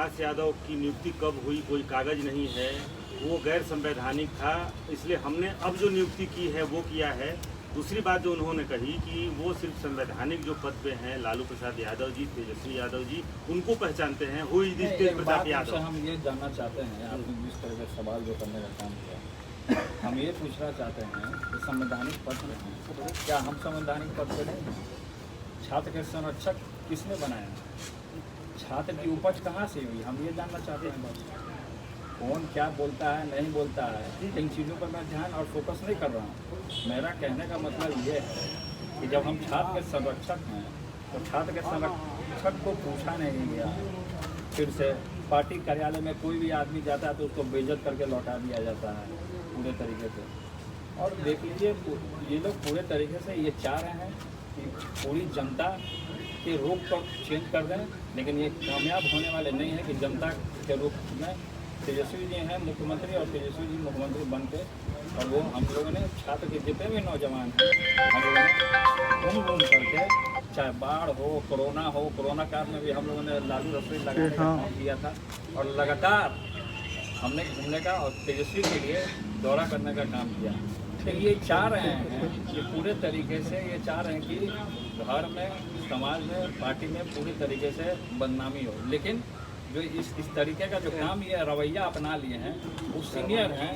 प्रकाश यादव की नियुक्ति कब हुई कोई कागज नहीं है, वो गैर संवैधानिक था, इसलिए हमने अब जो नियुक्ति की है वो किया है। दूसरी बात जो उन्होंने कही कि वो सिर्फ संवैधानिक जो पद पे हैं लालू प्रसाद यादव जी, तेजस्वी यादव जी, उनको पहचानते हैं। हु इज दिस तेज प्रताप यादव? हम ये जानना चाहते हैं, आपने जिस तरह का सवाल जो करने का काम किया, हम ये पूछना चाहते हैं कि संवैधानिक पद पे हैं, क्या हम संवैधानिक पद पे नहीं हैं? छात्र के संरक्षक किसने बनाया? छात्र की उपज कहाँ से हुई? हम ये जानना चाहते हैं बस। कौन क्या बोलता है नहीं बोलता है, इन चीज़ों पर मैं ध्यान और फोकस नहीं कर रहा हूँ। मेरा कहने का मतलब ये है कि जब हम छात्र के संरक्षक हैं तो छात्र के संरक्षक को पूछा नहीं गया। फिर से पार्टी कार्यालय में कोई भी आदमी जाता है तो उसको बेइज्जत करके लौटा दिया जाता है पूरे तरीके से। और देख लीजिए, ये लोग पूरे तरीके से ये चाह रहे हैं कि पूरी जनता के रूप को चेंज कर दें, लेकिन ये कामयाब होने वाले नहीं है कि जनता के रूप में तेजस्वी जी हैं मुख्यमंत्री और तेजस्वी जी मुख्यमंत्री बन के, और वो हम लोगों ने छात्र के जितने भी नौजवान हैं हम लोगों ने घूम करके, चाहे बाढ़ हो, कोरोना काल में भी हम लोगों ने लालू रसोई लगाने का काम किया था। और लगातार हमने घूमने का और तेजस्वी के लिए दौरा करने का काम किया। तो ये चाह रहे हैं कि पूरे तरीके से ये चाह रहे हैं कि घर में, समाज में, पार्टी में पूरी तरीके से बदनामी हो। लेकिन जो इस तरीके का जो काम ये रवैया अपना लिए हैं, वो सीनियर हैं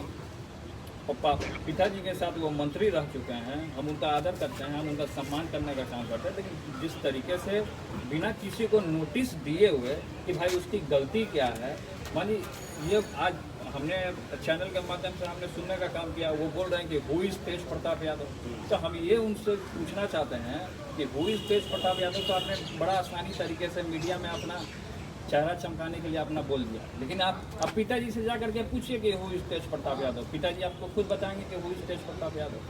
और पिताजी के साथ वो मंत्री रह चुके हैं। हम उनका आदर करते हैं, हम उनका सम्मान करने का काम करते हैं, लेकिन जिस तरीके से बिना किसी को नोटिस दिए हुए कि भाई उसकी गलती क्या है, मानी ये आज हमने चैनल के माध्यम से हमने सुनने का काम किया, वो बोल रहे हैं कि हु इज तेज प्रताप यादव। तो हम ये उनसे पूछना चाहते हैं कि हु इज तेज प्रताप यादव, तो आपने बड़ा आसानी तरीके से मीडिया में अपना चेहरा चमकाने के लिए अपना बोल दिया, लेकिन आप पिताजी से जा करके पूछिए कि हु इज तेज प्रताप यादव। पिताजी आपको खुद बताएंगे कि हु इज तेज प्रताप यादव।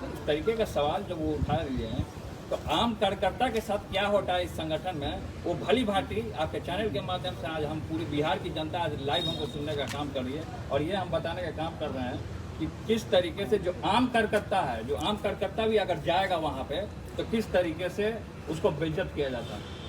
इस तरीके का सवाल जब वो उठा लिए हैं तो आम कार्यकर्ता के साथ क्या होता है इस संगठन में, वो भली भांति आपके चैनल के माध्यम से आज हम पूरी बिहार की जनता आज लाइव हमको सुनने का काम कर रही है। और ये हम बताने का काम कर रहे हैं कि किस तरीके से जो आम कार्यकर्ता है, जो आम कार्यकर्ता भी अगर जाएगा वहाँ पे तो किस तरीके से उसको बेइज्जत किया जाता है।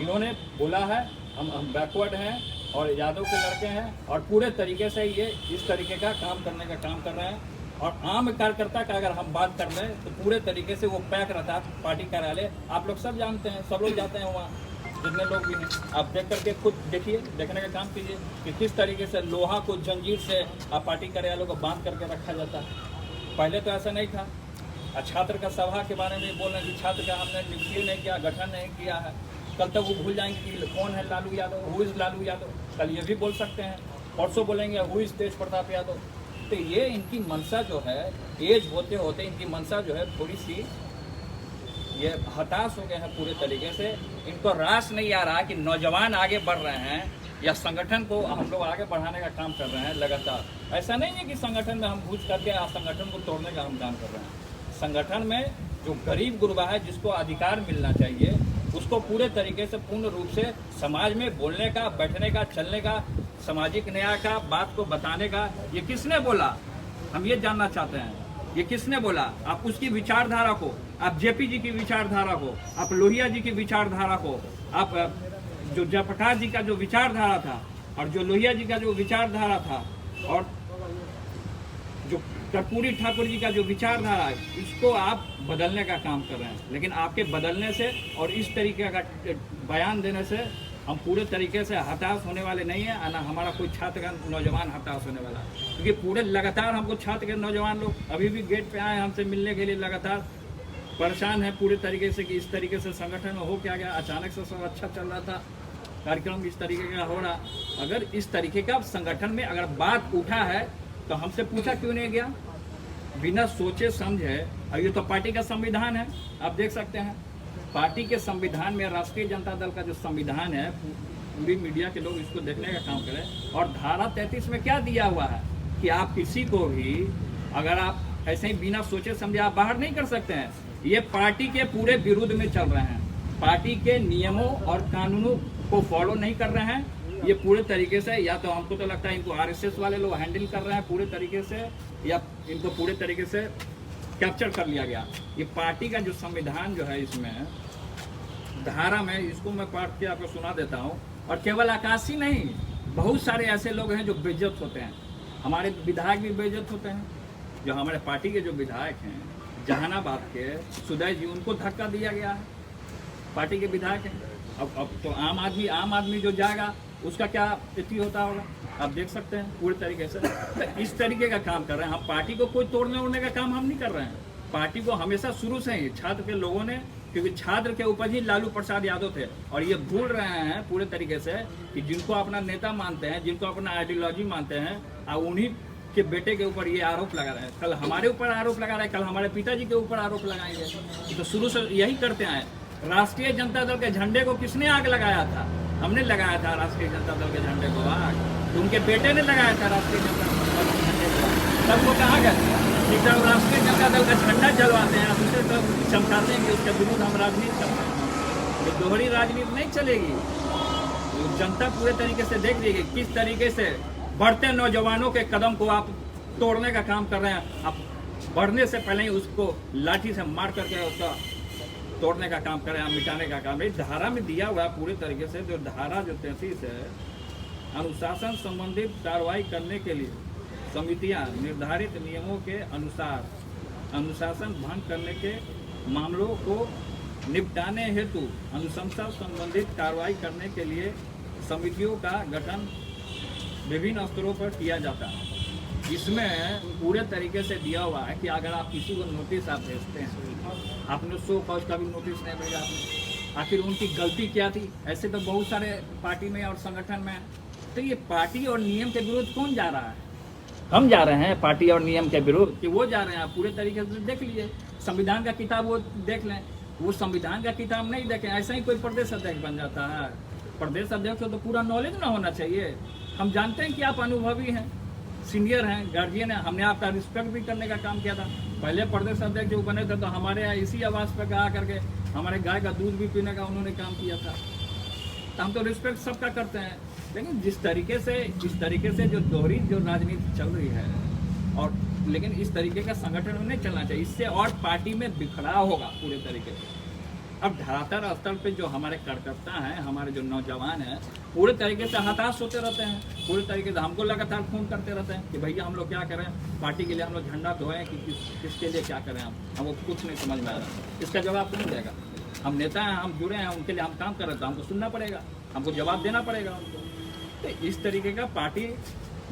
इन्होंने बोला है हम बैकवर्ड हैं और यादव के लड़के हैं, और पूरे तरीके से ये इस तरीके का काम करने का काम कर रहे हैं। और आम कार्यकर्ता का अगर हम बात कर लें तो पूरे तरीके से वो पैक रहता है पार्टी कार्यालय। आप लोग सब जानते हैं, सब लोग जाते हैं वहाँ, जितने लोग भी हैं। आप देख करके खुद देखिए, देखने का काम कीजिए कि किस तरीके से लोहा को जंजीर से आप पार्टी कार्यालयों को बांध करके रखा जाता है। पहले तो ऐसा नहीं था। छात्र का सभा के बारे में बोल रहे हैं कि छात्र का हमने नियुक्ति नहीं किया, गठन नहीं किया है। कल तक वो भूल जाएंगे कि कौन है लालू यादव, हु इज लालू यादव। कल ये भी बोल सकते हैं, परसों बोलेंगे हु इज तेज प्रताप यादव। तो ये इनकी मनसा जो है, एज होते होते इनकी मनसा जो है थोड़ी सी ये हताश हो गए हैं पूरे तरीके से। इनको रास नहीं आ रहा कि नौजवान आगे बढ़ रहे हैं या संगठन को हम लोग आगे बढ़ाने का काम कर रहे हैं लगातार। ऐसा नहीं है कि संगठन में हम घुस करके संगठन को तोड़ने का हम काम कर रहे हैं। संगठन में जो गरीब गुरबा है, जिसको अधिकार मिलना चाहिए, उसको पूरे तरीके से पूर्ण रूप से समाज में बोलने का, बैठने का, चलने का, सामाजिक न्याय का, बात को बताने का, ये किसने बोला? हम ये जानना चाहते हैं, ये किसने बोला? आप उसकी विचारधारा को, आप जेपी जी की विचारधारा को, आप लोहिया जी की विचारधारा को, आप जो जयप्रकाश जी का जो विचारधारा था और जो लोहिया जी का जो विचारधारा था और जो कर्पूरी ठाकुर जी का जो विचारधारा है, इसको आप बदलने का काम कर रहे हैं। लेकिन आपके बदलने से और इस तरीके का बयान देने से हम पूरे तरीके से हताश होने वाले नहीं हैं, ना हमारा कोई छात्र का नौजवान हताश होने वाला, क्योंकि पूरे लगातार हमको छात्र के नौजवान लोग अभी भी गेट पे आए हमसे मिलने के लिए, लगातार परेशान है पूरे तरीके से कि इस तरीके से संगठन में हो क्या गया। अचानक से सब अच्छा चल रहा था, कार्यक्रम इस तरीके का हो रहा। अगर इस तरीके का संगठन में अगर बात उठा है तो हमसे पूछा क्यों नहीं गया? बिना सोचे समझे। और ये तो पार्टी का संविधान है, आप देख सकते हैं पार्टी के संविधान में, राष्ट्रीय जनता दल का जो संविधान है, पूरी मीडिया के लोग इसको देखने का काम करें। और धारा 33 में क्या दिया हुआ है कि आप किसी को भी अगर आप ऐसे ही बिना सोचे समझे आप बाहर नहीं कर सकते हैं। ये पार्टी के पूरे विरुद्ध में चल रहे हैं, पार्टी के नियमों और कानूनों को फॉलो नहीं कर रहे हैं। ये पूरे तरीके से, या तो हमको तो लगता है इनको आरएसएस वाले लोग हैंडल कर रहे हैं पूरे तरीके से, या इनको पूरे तरीके से कैप्चर कर लिया गया। ये पार्टी का जो संविधान जो है, इसमें धारा में, इसको मैं पढ़ के आपको सुना देता हूँ। और केवल आकाश ही नहीं, बहुत सारे ऐसे लोग हैं जो बेइज्जत होते हैं। हमारे विधायक भी बेइज्जत होते हैं। जो हमारे पार्टी के जो विधायक हैं जहानाबाद के सुदय जी, उनको धक्का दिया गया है, पार्टी के विधायक हैं। अब तो आम आदमी जो जाएगा उसका क्या स्थिति होता होगा, आप देख सकते हैं पूरी तरीके से। तो इस तरीके का काम कर रहे हैं हम। पार्टी को कोई तोड़ने उड़ने का काम हम नहीं कर रहे हैं। पार्टी को हमेशा शुरू से ही छात्र के लोगों ने, क्योंकि छात्र के ऊपर ही लालू प्रसाद यादव थे, और ये भूल रहे हैं पूरे तरीके से कि जिनको अपना नेता मानते हैं, जिनको अपना आइडियोलॉजी मानते हैं, और उन्हीं के बेटे के ऊपर ये आरोप लगा रहे हैं। कल हमारे ऊपर आरोप लगा रहे हैं, कल हमारे पिताजी के ऊपर आरोप लगाएंगे। तो शुरू से यही करते आए। राष्ट्रीय जनता दल के झंडे को किसने आग लगाया था? हमने लगाया था राष्ट्रीय जनता दल के झंडे को आग। तो उनके बेटे ने लगाया था राष्ट्रीय जनता दल के झंडे को। तब वो कहाँ गए? एक तरफ राष्ट्रीय जनता दल का झंडा जलवाते हैं, दूसरे तरफ चमकाते हैं कि उसके विरुद्ध हम राजनीति करते हैं। ये दोहरी राजनीति नहीं चलेगी। तो जनता पूरे तरीके से देख रही है किस तरीके से बढ़ते नौजवानों के कदम को आप तोड़ने का काम कर रहे हैं। आप बढ़ने से पहले ही उसको लाठी से मार करके उसका तोड़ने का काम करें, मिटाने का काम। इस धारा में दिया हुआ है पूरे तरीके से, जो धारा जो 33 है, अनुशासन संबंधित कार्रवाई करने के लिए समितियां निर्धारित नियमों के अनुसार अनुशासन भंग करने के मामलों को निपटाने हेतु अनुशंसा संबंधित कार्रवाई करने के लिए समितियों का गठन विभिन्न स्तरों पर किया जाता है। इसमें पूरे तरीके से दिया हुआ है कि अगर आप किसी को नोटिस आप भेजते हैं, आपने 100 कौज का भी नोटिस नहीं भेजा आपने, आखिर उनकी गलती क्या थी? ऐसे तो बहुत सारे पार्टी में और संगठन में। तो ये पार्टी और नियम के विरुद्ध कौन जा रहा है? हम जा रहे हैं पार्टी और नियम के विरुद्ध कि वो जा रहे हैं? आप पूरे तरीके से देख लीजिए, संविधान का किताब वो देख लें। वो संविधान का किताब नहीं देखें, ऐसा ही कोई प्रदेश अध्यक्ष बन जाता है। प्रदेश अध्यक्ष को तो पूरा नॉलेज ना होना चाहिए। हम जानते हैं कि आप अनुभवी हैं, सीनियर हैं, गार्जियन हैं। हमने आपका रिस्पेक्ट भी करने का काम किया था। पहले प्रदेश अध्यक्ष जो बने थे तो हमारे यहाँ इसी आवाज़ पर कहा करके हमारे गाय का दूध भी पीने का उन्होंने काम किया था। तो हम तो रिस्पेक्ट सबका करते हैं। लेकिन जिस तरीके से जो दोहरी जो राजनीति चल रही है, और लेकिन इस तरीके का संगठन में नहीं चलना चाहिए। इससे और पार्टी में बिखराव होगा पूरे तरीके से। अब धरातल स्तर पे जो हमारे कार्यकर्ता हैं, हमारे जो नौजवान हैं, पूरे तरीके से हताश होते रहते हैं। पूरे तरीके से हमको लगातार फोन करते रहते हैं कि भैया हम लोग क्या करें, पार्टी के लिए हम लोग झंडा धोएं कि किसके लिए क्या करें। हमको कुछ नहीं समझ में आ रहा। इसका जवाब कौन देगा? हम नेता हैं, हम जुड़े हैं, उनके लिए हम काम कर रहे हैं, तो हमको सुनना पड़ेगा, हमको जवाब देना पड़ेगा उनको। तो इस तरीके का पार्टी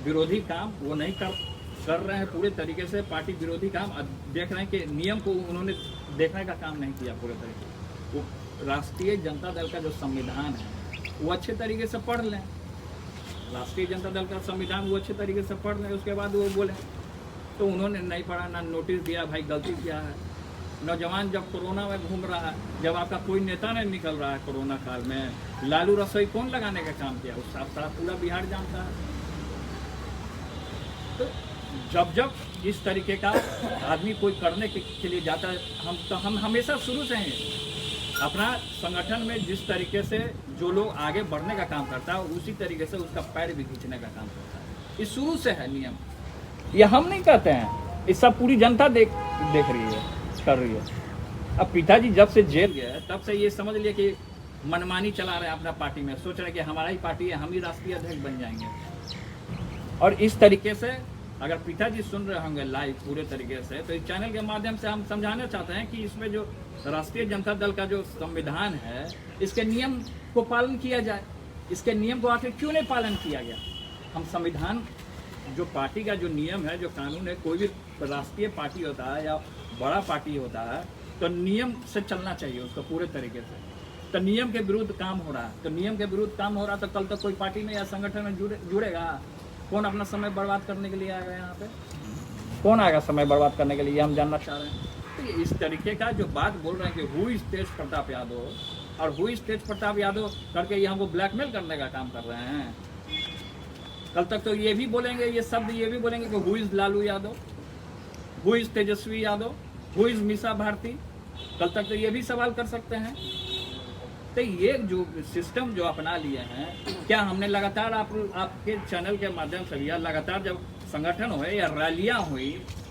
विरोधी काम वो नहीं कर रहे हैं। पूरे तरीके से पार्टी विरोधी काम देख रहे हैं कि नियम को उन्होंने देखने का काम नहीं किया पूरे तरीके से। वो राष्ट्रीय जनता दल का जो संविधान है वो अच्छे तरीके से पढ़ लें। राष्ट्रीय जनता दल का संविधान वो अच्छे तरीके से पढ़ लें, उसके बाद वो बोलें। तो उन्होंने नहीं पढ़ा, ना नोटिस दिया, भाई गलती किया है। नौजवान जब कोरोना में घूम रहा है, जब आपका कोई नेता नहीं निकल रहा है कोरोना काल में, लालू रसोई कौन लगाने का काम किया? उस साथ पूरा बिहार जानता है। तो जब इस तरीके का आदमी कोई करने के लिए जाता है, हम हमेशा शुरू से ही अपना संगठन में जिस तरीके से जो लोग आगे बढ़ने का काम करता है, उसी तरीके से उसका पैर भी खींचने का काम करता है। ये शुरू से है नियम। ये हम नहीं कहते हैं, ये सब पूरी जनता देख रही है, कर रही है। अब पिताजी जब से जेल गए तब से ये समझ लिए कि मनमानी चला रहे हैं अपना पार्टी में, सोच रहे हैं कि हमारा ही पार्टी है, हम ही राष्ट्रीय अध्यक्ष बन जाएंगे। और इस तरीके से अगर पिताजी सुन रहे होंगे लाइव पूरे तरीके से, तो इस चैनल के माध्यम से हम समझाना चाहते हैं कि इसमें जो राष्ट्रीय जनता दल का जो संविधान है, इसके नियम को पालन किया जाए। इसके नियम को आखिर क्यों नहीं पालन किया गया? हम संविधान जो पार्टी का जो नियम है, जो कानून है, कोई भी राष्ट्रीय पार्टी होता है या बड़ा पार्टी होता है तो नियम से चलना चाहिए उसको पूरे तरीके से। तो नियम के विरुद्ध काम हो रहा है, तो नियम के विरुद्ध काम हो रहा है तो कल तक कोई पार्टी में या संगठन में जुड़ेगा? कौन अपना समय बर्बाद करने के लिए आएगा यहाँ पे? कौन आएगा समय बर्बाद करने के लिए? ये हम जानना चाह रहे हैं। तो ये इस तरीके का जो बात बोल रहे हैं कि हु इज तेज प्रताप यादव, और हु इज तेज प्रताप यादव करके ये हमको ब्लैकमेल करने का काम कर रहे हैं। कल तक तो ये भी बोलेंगे, ये शब्द ये भी बोलेंगे कि who is Lalu Yadav, who is Tejashwi Yadav, who is Misa Bharti. कल तक तो ये भी सवाल कर सकते हैं। तो ये जो सिस्टम जो अपना लिए हैं, क्या हमने लगातार आपके चैनल के माध्यम से या लगातार जब संगठन हुए या रैलियां हुई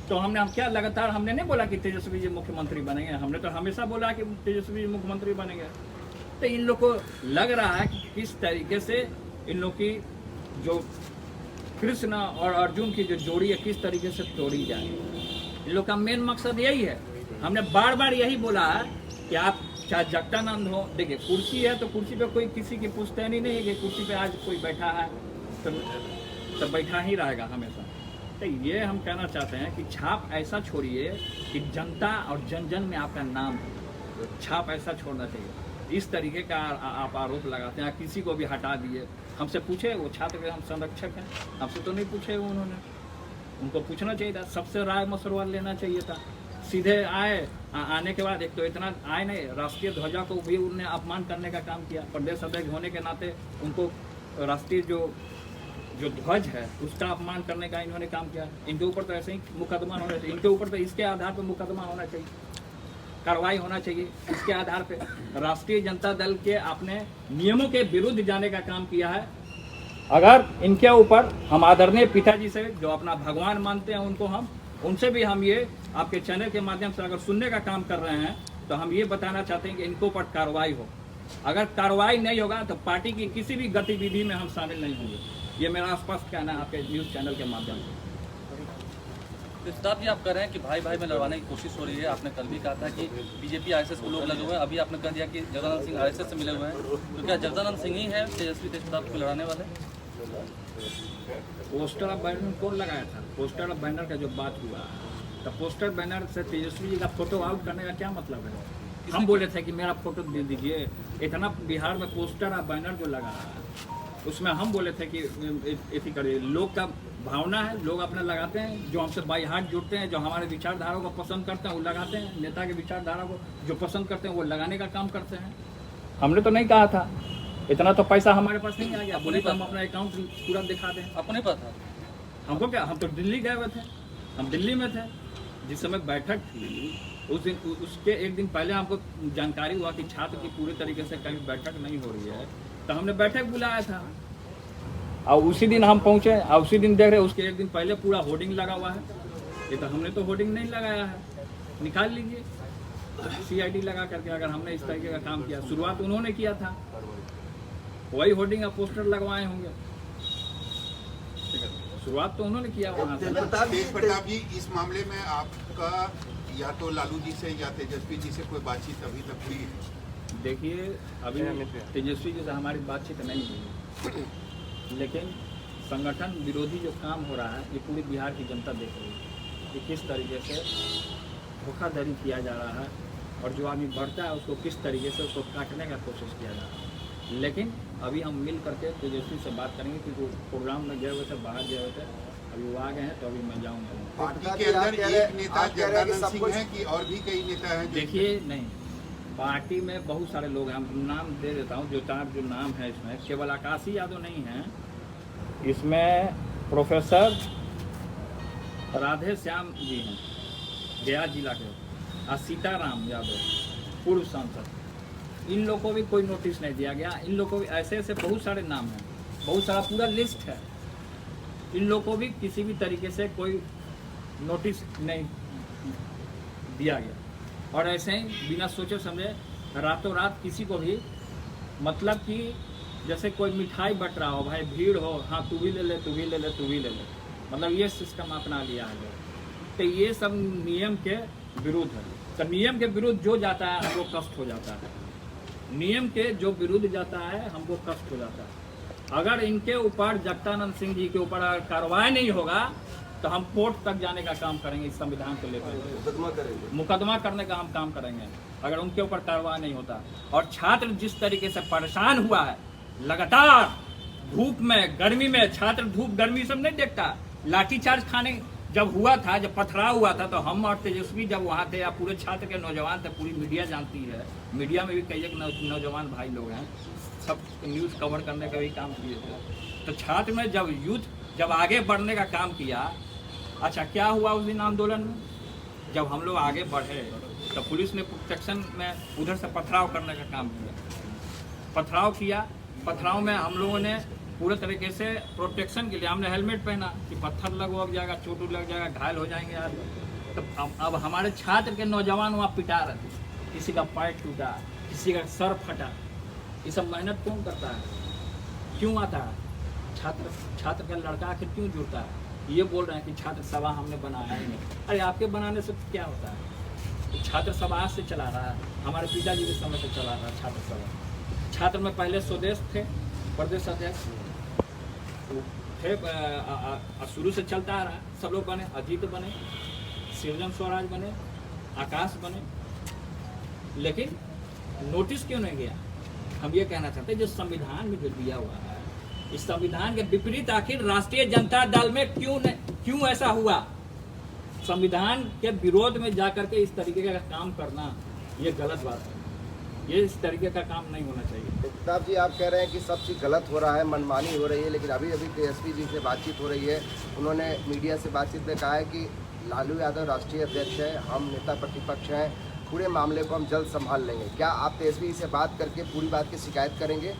तो हमने लगातार हमने नहीं बोला कि तेजस्वी जी मुख्यमंत्री बनेंगे। हमने तो हमेशा बोला कि तेजस्वी जी मुख्यमंत्री बनेंगे। तो इन लोग को लग रहा है कि किस तरीके से इन लोग की जो कृष्ण और अर्जुन की जो जोड़ी है किस तरीके से तोड़ी जाए। इन लोग का मेन मकसद यही है। हमने बार बार यही बोला है कि आप चाहे जगदानंद हो, देखिए कुर्सी है तो कुर्सी पे कोई किसी की पुश्तैनी नहीं है कि कुर्सी पे आज कोई बैठा है तो बैठा ही रहेगा हमेशा। तो ये हम कहना चाहते हैं कि छाप ऐसा छोड़िए कि जनता और जन जन में आपका नाम हो, छाप ऐसा छोड़ना चाहिए। इस तरीके का आप आरोप लगाते हैं, किसी को भी हटा दिए। हमसे पूछे वो छात्र के हम संरक्षक हैं, हमसे तो नहीं पूछे उन्होंने, उनको पूछना चाहिए था, सबसे राय मशवरा लेना चाहिए था। सीधे आए, आने के बाद एक तो इतना आए नहीं, राष्ट्रीय ध्वजा को भी उन्होंने अपमान करने का काम किया। प्रदेश अध्यक्ष होने के नाते उनको राष्ट्रीय जो ध्वज है उसका अपमान करने का इन्होंने काम किया। इनके ऊपर तो ऐसे ही मुकदमा होना चाहिए, इनके ऊपर तो इसके आधार पर मुकदमा होना चाहिए, कार्रवाई होना चाहिए इसके आधार पे। राष्ट्रीय जनता दल के अपने नियमों के विरुद्ध जाने का काम किया है। अगर इनके ऊपर हम आदरणीय पिताजी से जो अपना भगवान मानते हैं उनसे भी हम ये आपके चैनल के माध्यम से अगर सुनने का काम कर रहे हैं तो हम ये बताना चाहते हैं कि इनके ऊपर कार्रवाई हो। अगर कार्रवाई नहीं होगा तो पार्टी की किसी भी गतिविधि में हम शामिल नहीं होंगे। ये मेरा स्पष्ट कहना है आपके न्यूज़ चैनल के माध्यम से। जी आप कह रहे हैं कि भाई भाई में लड़वाने की कोशिश हो रही है। आपने कल भी कहा था कि बीजेपी आरएसएस को लोग लगे हुए हैं, अभी आपने कह दिया कि जगदानंद सिंह आरएसएस से मिले हुए हैं, तो क्या जगदानंद सिंह ही है तेजस्वी तेजप्रताप को लड़ाने वाले? पोस्टर ऑफ बैनर कौन लगाया था? पोस्टर ऑफ बैनर का जो बात हुआ तो पोस्टर बैनर से तेजस्वी जी का फोटो आउट करने का क्या मतलब है? हम बोले थे कि मेरा फोटो दे दीजिए। इतना बिहार में पोस्टर ऑफ बैनर जो लगा है उसमें हम बोले थे कि ऐसी करिए। लोग का भावना है, लोग अपना लगाते हैं, जो हमसे बाई हाथ जुड़ते हैं, जो हमारे विचारधारा को पसंद करते हैं वो लगाते हैं, नेता के विचारधारा को जो पसंद करते हैं वो लगाने का काम करते हैं। हमने तो नहीं कहा था, इतना तो पैसा हमारे पास नहीं आ गया। बोले तो हम अपना अकाउंट पूरा दिखा दें। आपको नहीं पता? हमको क्या, हम तो दिल्ली गए हुए थे, हम दिल्ली में थे जिस समय बैठक थी। उस दिन उसके एक दिन पहले हमको जानकारी हुआ कि छात्र की पूरी तरीके से कहीं बैठक नहीं हो रही है, तो हमने बैठक बुलाया था और उसी दिन हम पहुंचे और उसी दिन देख रहे उसके एक दिन पहले पूरा होर्डिंग लगा हुआ है। ये तो हमने तो होर्डिंग नहीं लगाया है, निकाल लीजिए CID लगा करके। अगर हमने इस तरीके का काम किया, शुरुआत उन्होंने किया था, वही होर्डिंग या पोस्टर लगवाए होंगे, शुरुआत तो उन्होंने किया वहाँ से। तेज प्रताप जी, इस मामले में आपका या तो लालू जी से या तेजस्वी जी से कोई बातचीत अभी तक हुई है? देखिए अभी तेजस्वी जी से हमारी बातचीत नहीं हुई, लेकिन संगठन विरोधी जो काम हो रहा है ये पूरी बिहार की जनता देख रही है कि किस तरीके से धोखाधड़ी किया जा रहा है और जो आदमी बढ़ता है उसको किस तरीके से उसको काटने का कोशिश किया जा रहा है। लेकिन अभी हम मिल करके तेजस्वी से बात करेंगे क्योंकि वो प्रोग्राम में गए हुए थे, बाहर गए हुए थे, अभी वो आ गए हैं तो अभी मैं जाऊँगा। पार्टी के अंदर एक नेता जगदानंद सिंह है कि और भी कई नेता हैं? देखिए नहीं, पार्टी में बहुत सारे लोग हैं, हम नाम दे देता हूँ। जो नाम है इसमें केवल आकाशी यादव नहीं है, इसमें प्रोफेसर राधे श्याम जी हैं गया जिला के, और सीताराम यादव पूर्व सांसद। इन लोगों को भी कोई नोटिस नहीं दिया गया। इन लोगों को भी ऐसे ऐसे बहुत सारे नाम हैं, बहुत सारा पूरा लिस्ट है। इन लोगों को भी किसी भी तरीके से कोई नोटिस नहीं दिया गया और ऐसे ही बिना सोचे समझे रातों रात किसी को भी, मतलब कि जैसे कोई मिठाई बट रहा हो, भाई भीड़ हो, हाँ तू भी ले ले, तू भी ले ले, तू भी ले ले, मतलब ये सिस्टम अपना लिया है। तो ये सब नियम के विरुद्ध है। तो नियम के विरुद्ध जो जाता है हमको कष्ट हो जाता है, नियम के जो विरुद्ध जाता है हमको कष्ट हो जाता है। अगर इनके ऊपर जगदानंद सिंह जी के ऊपर अगर कार्रवाई नहीं होगा तो हम कोर्ट तक जाने का काम करेंगे, इस संविधान को लेकर मुकदमा करने का हम काम करेंगे अगर उनके ऊपर कार्रवाई नहीं होता। और छात्र जिस तरीके से परेशान हुआ है, लगातार धूप में गर्मी में, छात्र धूप गर्मी सब नहीं देखता, लाठीचार्ज खाने जब हुआ था, जब पथराव हुआ था, तो हम और तेजस्वी जब वहाँ थे या पूरे छात्र के नौजवान थे, पूरी मीडिया जानती है, मीडिया में भी कई एक नौजवान भाई लोग हैं, सब न्यूज़ कवर करने का भी काम किए थे। तो छात्र में जब यूथ जब आगे बढ़ने का काम किया, अच्छा क्या हुआ उस दिन आंदोलन में, जब हम लोग आगे बढ़े तो पुलिस ने प्रोटेक्शन में उधर से पथराव करने का काम किया, पथराव किया। पथराव में हम लोगों ने पूरे तरीके से प्रोटेक्शन के लिए हमने हेलमेट पहना कि पत्थर लग जाएगा, चोट लग जाएगा, घायल हो जाएंगे आदमी। तो अब हमारे छात्र के नौजवान वहाँ पिटा रहे थे, किसी का पैर टूटा, किसी का सर फटा, ये सब मेहनत कौन करता है, क्यों आता है? छात्र का लड़का आखिर क्यों जुड़ता है? ये बोल रहे हैं कि छात्र सभा हमने बनाया ही नहीं। अरे आपके बनाने से क्या होता है? तो छात्र सभा आज से चला रहा है, हमारे पिताजी के समय से चला रहा है छात्र सभा। छात्र में पहले स्वदेश थे, प्रदेश अध्यक्ष थे, शुरू से चलता आ रहा है। सब लोग बने, अजीत बने, सृजन स्वराज बने, आकाश बने, लेकिन नोटिस क्यों नहीं गया? हम ये कहना चाहते हैं जो संविधान में जो दिया हुआ है, इस संविधान के विपरीत आखिर राष्ट्रीय जनता दल में क्यों ऐसा हुआ? संविधान के विरोध में जाकर के इस तरीके का काम करना ये गलत बात है। ये इस तरीके का काम नहीं होना चाहिए। प्रताप जी, आप कह रहे हैं कि सब चीज़ गलत हो रहा है, मनमानी हो रही है, लेकिन अभी तेजस्वी जी से बातचीत हो रही है। उन्होंने मीडिया से बातचीत में कहा है कि लालू यादव राष्ट्रीय अध्यक्ष है, हम नेता प्रतिपक्ष हैं, पूरे मामले को हम जल्द संभाल लेंगे। क्या आप तेजस्वी से बात करके पूरी बात की शिकायत करेंगे?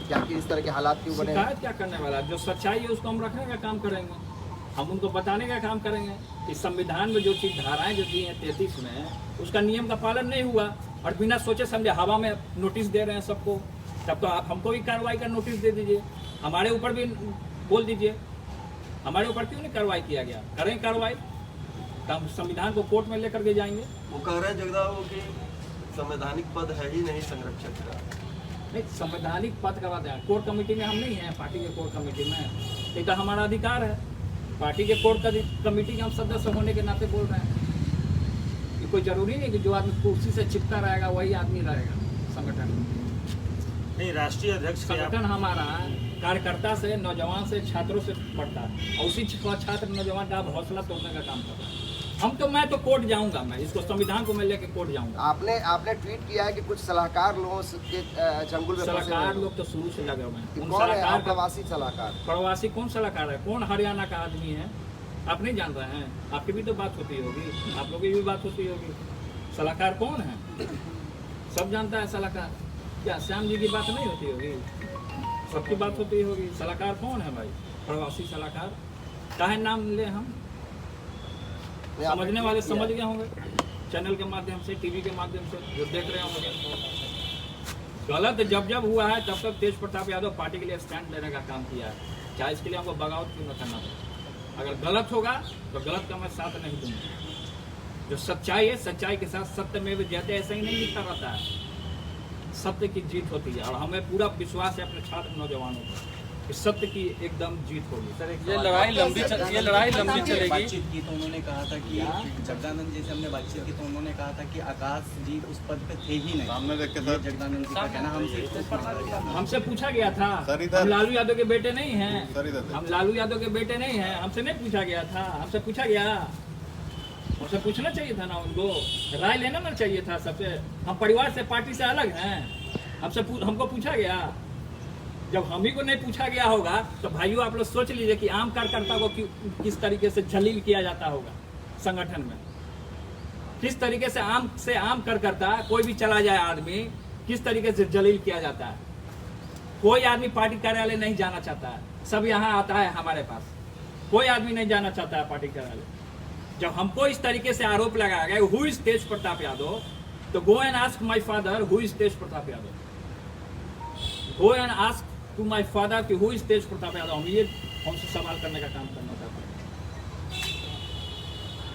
क्या कि इस तरह के हालात क्यों बने? शिकायत क्या करने वाला? जो सच्चाई है उसको हम रखने का काम करेंगे, हम उनको बताने का काम करेंगे। इस संविधान में जो चीज़ धाराएं जो दी हैं 33 में, उसका नियम का पालन नहीं हुआ और बिना सोचे समझे हवा में नोटिस दे रहे हैं सबको। तब तो आप हमको भी कार्रवाई का नोटिस दे दीजिए, हमारे ऊपर भी बोल दीजिए। हमारे ऊपर क्यों नहीं कार्रवाई किया गया? करें कार्रवाई, तो हम संविधान को कोर्ट में लेकर के जाएंगे। वो कह रहे हैं जगदाव कि संवैधानिक पद है ही नहीं संरक्षक का। नहीं, संवैधानिक पद का बात है, कोर कमेटी में हम नहीं हैं, पार्टी के कोर कमेटी में। ये तो हमारा अधिकार है, पार्टी के कोर कमेटी के हम सदस्य होने के नाते बोल रहे हैं। ये कोई जरूरी नहीं कि जो आदमी कुर्सी से चिपका रहेगा वही आदमी रहेगा संगठन में। नहीं, राष्ट्रीय अध्यक्ष के आप- संगठन हमारा कार्यकर्ता से, नौजवान से, छात्रों से पढ़ता है और उसी छात्र नौजवान का आप हौसला तोड़ने का काम कर रहे हैं। मैं तो कोर्ट जाऊंगा, मैं इसको संविधान को मैं लेके कोर्ट जाऊंगा। आपने ट्वीट किया है कि कुछ सलाहकार लोगों के चंगुल में फंसे हुए सलाहकार हैं। लोग तो शुरू से लगे हुए हैं। उन कौन है सलाहकार आप प्रवासी सलाहकार? प्रवासी कौन सलाहकार है? कौन हरियाणा का आदमी है? आप नहीं जान रहे हैं? आपकी भी तो बात होती होगी, आप लोगों की भी बात होती होगी। सलाहकार कौन है? सब जानता है सलाहकार। क्या श्याम जी की बात नहीं होती होगी? सबकी बात होती होगी। सलाहकार कौन है भाई? प्रवासी सलाहकार। चाहे नाम ले, हम समझने वाले समझ गए होंगे, चैनल के माध्यम से, टीवी के माध्यम से जो देख रहे होंगे। गलत जब हुआ है तब तक तेज प्रताप यादव पार्टी के लिए स्टैंड लेने का काम किया है, चाहे इसके लिए हमको बगावत क्यों न करना पड़े। अगर गलत होगा तो गलत का मैं साथ नहीं दूंगा। जो सच्चाई है, सच्चाई के साथ सत्य में भी जयते, ऐसा ही नहीं लिखा रहता है। सत्य की जीत होती है और हमें पूरा विश्वास है अपने छात्र नौजवानों को कि सत्य की एकदम जीत होगी। ये लड़ाई लंबी चलेगी। बातचीत की तो उन्होंने कहा था कि जगदानंद जी से हमने बातचीत की तो उन्होंने कहा था कि आकाश जी उस पद पे थे ही नहीं। सामने देख के ये जगदानंद जी का कहना हमसे पूछा गया था, सर इधर। हम लालू यादव के बेटे नहीं हैं, सर इधर। हम लालू यादव के बेटे नहीं हैं। हमसे नहीं पूछा गया था, हमसे पूछा गया, हमसे पूछना चाहिए था ना, उनको राय लेना ना चाहिए था सबसे। हम परिवार से, पार्टी से अलग हैं, हमको पूछा गया। जब हम ही को नहीं पूछा गया होगा तो भाइयों आप लोग सोच लीजिए कि आम कार्यकर्ता को किस तरीके से जलील किया जाता होगा संगठन में। किस तरीके से आम कार्यकर्ता, कोई भी चला जाए आदमी, किस तरीके से जलील किया जाता है। कोई आदमी पार्टी कार्यालय नहीं जाना चाहता है, सब यहाँ आता है हमारे पास। कोई आदमी नहीं जाना चाहता है पार्टी कार्यालय। जब हमको इस तरीके से आरोप लगाया गया हु इज तेज प्रताप यादव, तो go and ask my father who is Tej Pratap Yadav. Go and ask to my father कि हु इज तेज प्रताप यादव। हम ये हमसे सवाल करने का काम करना चाहते हैं।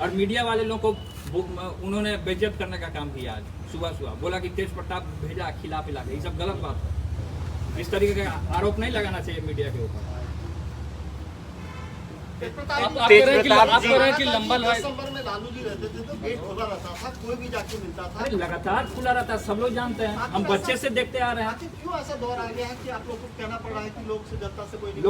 और मीडिया वाले लोगों को उन्होंने बेइज्जत करने का काम किया। आज सुबह बोला कि तेज प्रताप भेजा खिला पिला के, ये सब गलत बात है। इस तरीके का आरोप नहीं लगाना चाहिए मीडिया के ऊपर। आप कह रहे हैं कि लंबा दिसंबर में लालू जी रहते थे तो गेट खुला रहता था, कोई भी जाके मिलता था। अरे लगातार खुला रहता है, सब लोग जानते हैं, हम बच्चे से देखते आ रहे हैं। आखिर क्यों ऐसा दौर आ गया है कि आप लोग को कहना पड़ रहा है कि लोग से जनता से कोई नहीं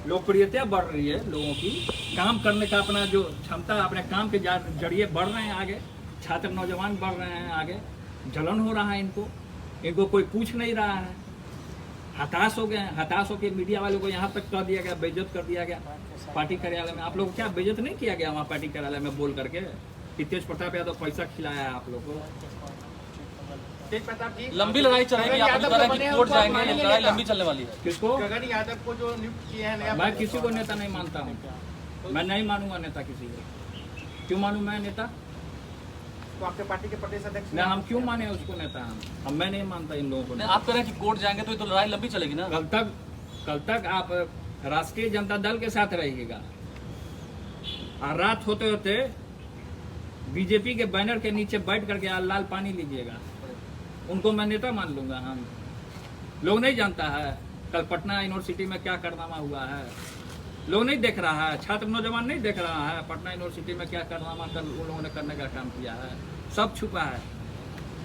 लोकप्रियता बढ़ रही है लोगों की, काम करने का अपना जो क्षमता, अपने काम के जरिए बढ़ रहे हैं आगे। छात्र नौजवान बढ़ रहे हैं आगे, जलन हो रहा है इनको कोई पूछ नहीं रहा है। हताश हो गए हैं, हताश होकर मीडिया वालों को यहाँ तक कर दिया गया, बेइज्जत कर दिया गया पार्टी कार्यालय में। आप लोग क्या बेइज्जत नहीं किया गया वहाँ पार्टी कार्यालय में बोल करके कि तेज प्रताप यादव पैसा खिलाया है आप लोग को? लंबी लड़ाई चलेगी, आप बता रहे हैं कि कोर्ट जाएंगे, लड़ाई लंबी चलने वाली है। किसको? गगन यादव को जो नियुक्त किए हैं। मैं किसी को नेता नहीं मानता हूँ, मैं नहीं मानूंगा नेता किसी को। क्यों मानूं मैं नेता? तो आपके पार्टी के प्रदेश अध्यक्ष ना हम क्यों माने उसको नेता? हम मैं नहीं मानता इन लोगों को नहीं, नेता। आप कह रहे हैं कि कोर्ट जाएंगे तो ये तो लड़ाई लंबी चलेगी ना। कल तक आप राष्ट्रीय जनता दल के साथ रहिएगा और रात होते होते बीजेपी के बैनर के नीचे बैठ करके लाल पानी लीजिएगा, उनको मैं नेता मान लूंगा। हम लोग नहीं जानता है कल पटना यूनिवर्सिटी में क्या कारनामा हुआ है, लोग नहीं देख रहा है, छात्र नौजवान नहीं देख रहा है पटना यूनिवर्सिटी में क्या कारनामा कल उन लोगों ने करने का काम किया है। सब छुपा है,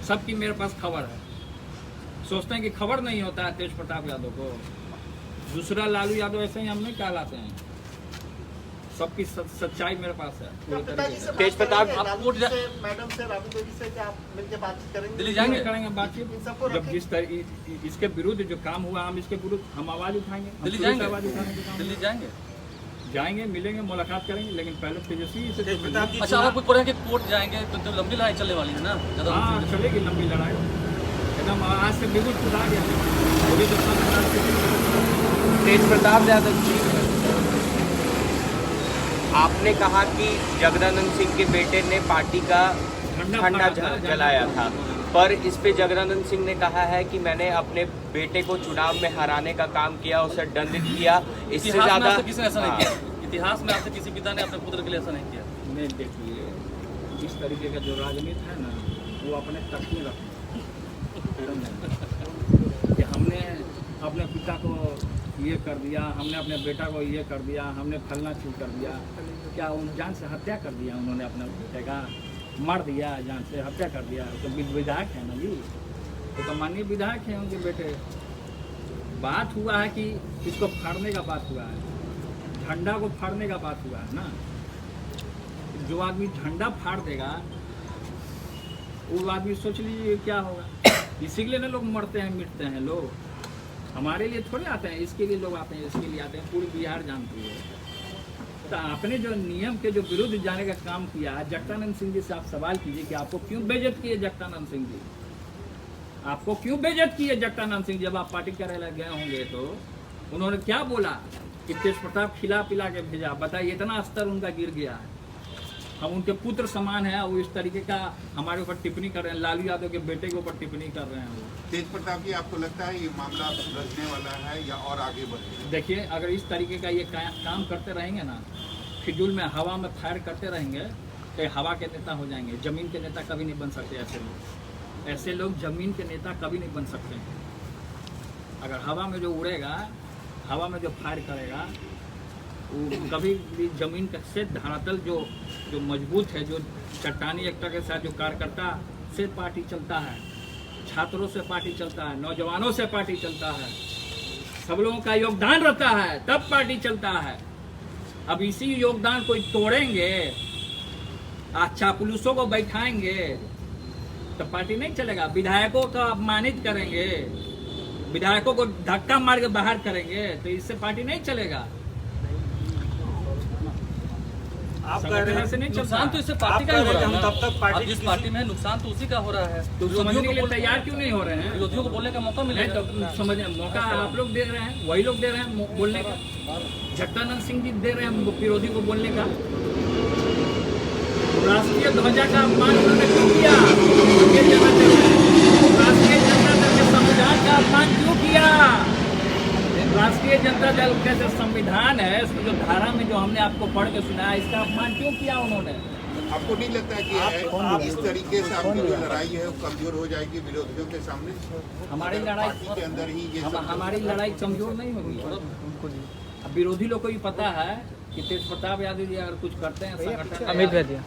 सबकी मेरे पास खबर है। सोचते हैं कि खबर नहीं होता है तेज प्रताप यादव को। दूसरा लालू यादव ऐसे ही हम नहीं कहलाते हैं, सबकी सच्चाई मेरे पास है। तेज प्रताप कोर्ट मैडम से राबड़ी देवी से क्या आप मिलकर बातचीत करेंगे? दिल्ली जाएंगे? करेंगे बातचीत। जब जिस तरह इसके विरुद्ध जो काम हुआ हम इसके विरुद्ध हम आवाज उठाएंगे। दिल्ली हम जाएंगे? आवाज उठाने के काम दिल्ली जाएंगे? जाएंगे, मिलेंगे, मुलाकात करेंगे, लेकिन पहले तेजस्वी से तेज प्रताप जी अच्छा, आप कुछ बोल रहे हैं कि कोर्ट जाएंगे तो लंबी लड़ाई चलने वाली है ना ज़्यादा। हाँ चलेगी लंबी लड़ाई एकदम। आज से बिल्कुल खुदा गया अभी तो तेज प्रताप यादव जी, आपने कहा कि जगदानंद सिंह के बेटे ने पार्टी का झंडा जलाया था, पर इस पे जगदानंद सिंह ने कहा है कि मैंने अपने बेटे को चुनाव में हराने का काम किया, उसे दंडित किया। इससे इतिहास में ज्यादा आपसे किसी ने ऐसा नहीं किया। इतिहास में आपसे किसी पिता ने अपने पुत्र के लिए ऐसा नहीं किया। नहीं, देखिए जिस तरीके का जो राजनीति है ना वो अपने तक में रखना कि हमने अपने पिता को ये कर दिया, हमने अपने बेटा को ये कर दिया, हमने फलना चीज कर दिया। क्या उन जान से हत्या कर दिया उन्होंने, अपने बेटे का मार दिया, जान से हत्या कर दिया। तो विधायक है ना जी, तो माननीय विधायक हैं उनके बेटे। बात हुआ है कि इसको फाड़ने का बात हुआ है, झंडा को फाड़ने का बात हुआ है ना। जो आदमी झंडा फाड़ देगा वो आदमी सोच लीजिए क्या होगा। इसी के लिए ना लोग मरते हैं, मिटते हैं लोग। हमारे लिए थोड़े आते हैं, इसके लिए लोग आते हैं, इसके लिए आते हैं। पूरी बिहार जानती है। तो आपने जो नियम के जो विरुद्ध जाने का काम किया, जगदानंद सिंह जी से आप सवाल कीजिए कि आपको क्यों बेइज्जत किए जगदानंद सिंह जी, आपको क्यों बेइज्जत किए जगदानंद सिंह। जब आप पार्टी कार्यालय गए होंगे तो उन्होंने क्या बोला कि तेज प्रताप खिला पिला के भेजा। बताइए, इतना स्तर उनका गिर गया है। हम उनके पुत्र समान है, वो इस तरीके का हमारे ऊपर टिप्पणी कर रहे हैं। लालू यादव के बेटे के ऊपर टिप्पणी कर रहे हैं वो। तेज प्रताप जी, आपको लगता है ये मामला सुलझने वाला है या और आगे बढ़ेगा? देखिए, अगर इस तरीके का ये काम करते रहेंगे ना, फिजूल में हवा में फायर करते रहेंगे तो हवा के नेता हो जाएंगे। जमीन के नेता कभी नहीं बन सकते ऐसे लोग। ऐसे लोग जमीन के नेता कभी नहीं बन सकते। अगर हवा में जो उड़ेगा, हवा में जो फायर करेगा, वो कभी भी जमीन से धरातल जो मजबूत है, जो चट्टानी एकता के साथ जो कार्यकर्ता से पार्टी चलता है, छात्रों से पार्टी चलता है, नौजवानों से पार्टी चलता है, सब लोगों का योगदान रहता है, तब पार्टी चलता है। अब इसी योगदान को तोड़ेंगे, आज चापलूसों को बैठाएंगे तो पार्टी नहीं चलेगा। विधायकों को अपमानित करेंगे, विधायकों को धक्का मार के बाहर करेंगे तो इससे पार्टी नहीं चलेगा। आप कह रहे हैं नुकसान तो इससे पार्टी का ही हो रहा है। हम तब तक पार्टी जिस पार्टी में है, नुकसान तो उसी का हो रहा है। तो समझने के लिए तैयार क्यों नहीं हो रहे हैं? विरोधियों को बोलने का मौका मिलेगा तो समझने मौका आप लोग दे रहे हैं, वही लोग दे रहे हैं बोलने का। जगदानंद सिंह जी दे रहे हैं विरोधी को बोलने का। राष्ट्रीय ध्वजा का अपमान उन्होंने क्यों किया? राष्ट्रीय जनता दल के संविधान का अपमान क्यों किया? राष्ट्रीय जनता दल का जो संविधान है, इसमें जो धारा में जो हमने आपको पढ़ के सुनाया, इसका अपमान क्यों किया उन्होंने? आपको नहीं लगता कि इस तरीके से आपकी जो लड़ाई है वो कमजोर हो जाएगी विरोधियों के सामने? हमारी लड़ाई पार्टी के अंदर ही ये सब हमारी लड़ाई कमजोर नहीं होगी। अब विरोधी लोग को भी पता है कि तेज प्रताप यादव जी अगर कुछ करते हैं, संगठन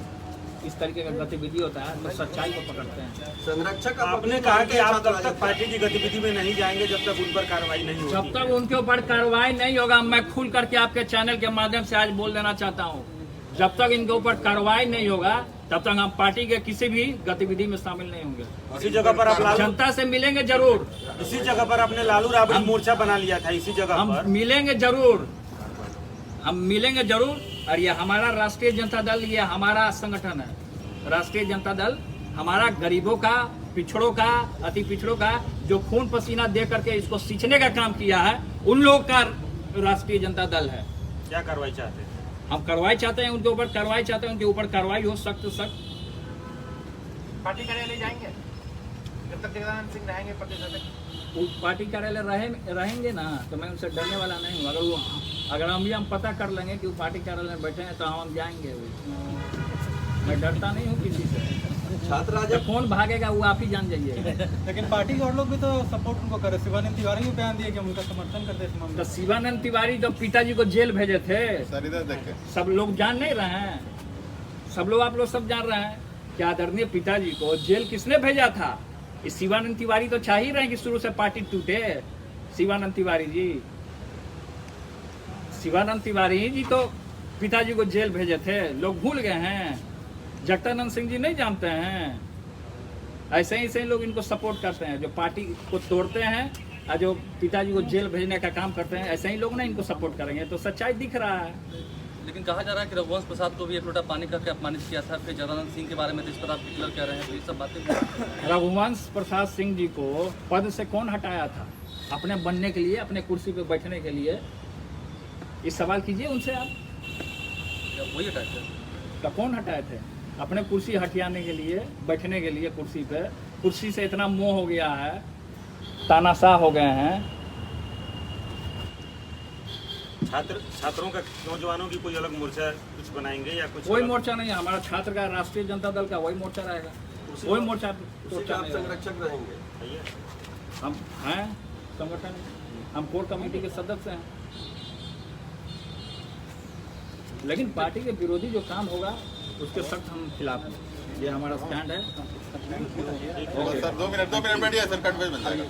इस तरीके का गतिविधि होता है तो सच्चाई को पकड़ते हैं। संरक्षक आपने कहा कि आप तब तक पार्टी की गतिविधि में नहीं जाएंगे जब तक उन पर कार्रवाई नहीं होगी। जब तक उनके ऊपर कार्रवाई नहीं होगा, मैं खुल करके आपके चैनल के माध्यम से आज बोल देना चाहता हूँ, जब तक इनके ऊपर कार्रवाई नहीं होगा तब तक हम पार्टी के किसी भी गतिविधि में शामिल नहीं होंगे। इसी जगह पर आप जनता से मिलेंगे जरूर। इसी जगह पर आपने लालू राबड़ी मोर्चा बना लिया था। इसी जगह हम पर मिलेंगे जरूर, हम मिलेंगे जरूर। और ये हमारा राष्ट्रीय जनता दल, ये हमारा संगठन है। राष्ट्रीय जनता दल हमारा गरीबों का, पिछड़ों का, अति पिछड़ों का जो खून पसीना दे करके इसको सींचने का काम किया है, उन लोगों का राष्ट्रीय जनता दल है। क्या कार्रवाई चाहते हैं? हम कार्रवाई चाहते हैं, उनके ऊपर कार्रवाई चाहते हैं, उनके ऊपर कार्रवाई हो सख्त पार्टी कार्यालय जाएंगे जब तक जगदानंद सिंह रहेंगे प्रदेश अध्यक्ष? वो पार्टी कार्यालय रहेंगे ना, तो मैं उनसे डरने वाला नहीं हूँ। अगर हम पता कर लेंगे कि वो पार्टी कार्यालय में बैठे हैं तो हम जाएंगे। मैं डरता नहीं हूँ किसी से। छात्र आज जब कौन भागेगा वो आप ही जान जाइए। लेकिन पार्टी के और लोग भी तो सपोर्ट उनको करे। शिवानंद तिवारी भी बयान दिए कि उनका समर्थन करते इस मामले तो में। शिवानंद तिवारी तो पिताजी को जेल भेजे थे, सब लोग जान नहीं रहे हैं? सब लोग, आप लोग सब जान रहे हैं कि आदरणीय पिताजी को जेल किसने भेजा था? इस शिवानंद तिवारी तो चाह ही रहे हैं कि शुरू से पार्टी टूटे। शिवानंद तिवारी जी तो पिताजी को जेल भेजे थे, लोग भूल गए हैं। जगदानंद सिंह जी नहीं जानते हैं? ऐसे ही लोग इनको सपोर्ट करते हैं, जो पार्टी को तोड़ते हैं और जो पिताजी को जेल भेजने का काम करते हैं, ऐसे ही लोग ना इनको सपोर्ट करेंगे। तो सच्चाई दिख रहा है। लेकिन कहा जा रहा है कि रघुवंश प्रसाद को भी एक लोटा पानी करके अपमानित किया था, फिर जगदानंद सिंह के बारे में तो इस पर आप डिक्लेयर कह रहे हैं, तो ये सब बातें। रघुवंश प्रसाद सिंह जी को पद से कौन हटाया था? अपने बनने के लिए, अपने कुर्सी पे बैठने के लिए? इस सवाल कीजिए उनसे आप। वही हटाए थे तो कौन हटाए थे? अपने कुर्सी हटियाने के लिए, बैठने के लिए कुर्सी पे। कुर्सी से इतना मोह हो गया है, तानाशाह हो गए हैं। छात्रों का, नौजवानों की कोई अलग मोर्चा कुछ बनाएंगे या कुछ? कोई मोर्चा नहीं है हमारा। छात्र का, राष्ट्रीय जनता दल का वही मोर्चा रहेगा। कोई मोर्चा उसी का आप संरक्षक रहेंगे। हम हैं संगठन, हम कोर कमेटी के सदस्य हैं। लेकिन पार्टी के विरोधी जो काम होगा उसके सख्त हम खिलाफ हैं। ये हमारा स्टैंड है। सर 2 मिनट बैठिए सर, कट बन जाएगा।